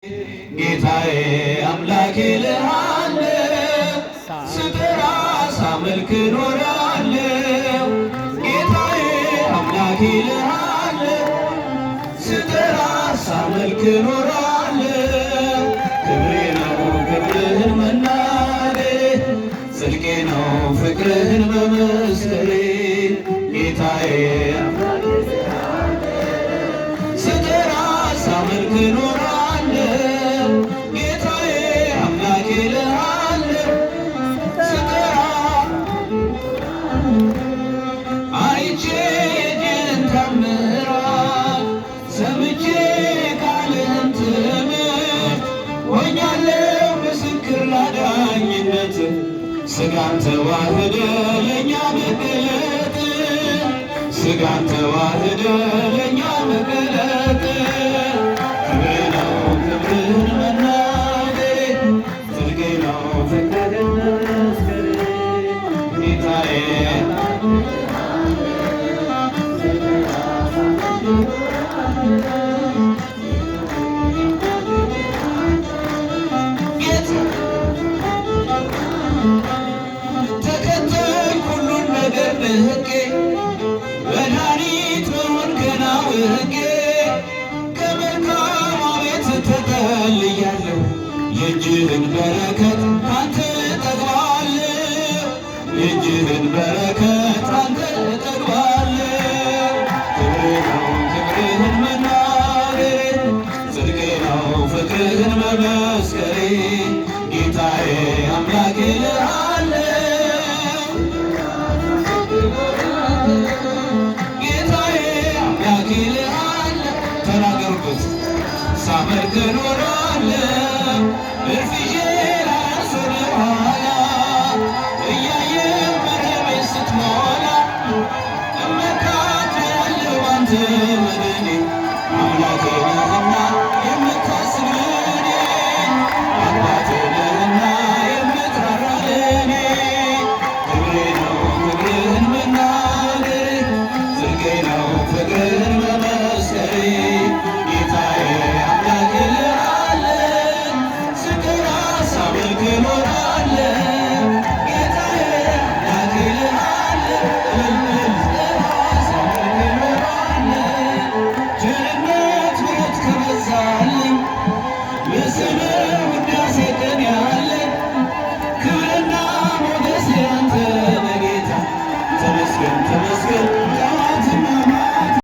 ጌታዬ አምላኬ ልሃለው ስጠራ ሳመልክ ኖራለው። ጌታዬ አምላኬ ልሃለው ስጠራ ሳመልክ ኖራለው። ክብሬ ነው ክብርህን መናገር፣ ጽድቄ ነው ፍቅርህን መመስከሬ። ጌታዬ አምላኬ ልሃለው ስጠራ ሳመልክ ኖራለው። ስጋን ተዋህደ ለእኛ መገለጥ፣ ስጋን ተዋህደ ለእኛ መገለጥ። ክብሬ ነው ክብርህን መናገር፣ ጽድቄ ነው ፍቅርህን መመስከር። ጌታዬ መድኃኒት መሆንክን አውቄ ከመልካም ቤት ተጠልያለሁ። የእጅህን በረከት አንተ እጠግባለሁ፣ የእጅህን በረከት አንተ እጠግባለሁ። ክብሬ ነው ክብርህን መናገሬ፣ ጽድቄ ነው ፍቅርህን መመስከሬ። ጌታዬ አምላኬ ልሃለው ተናገሩበት ሳመልክ ኖራ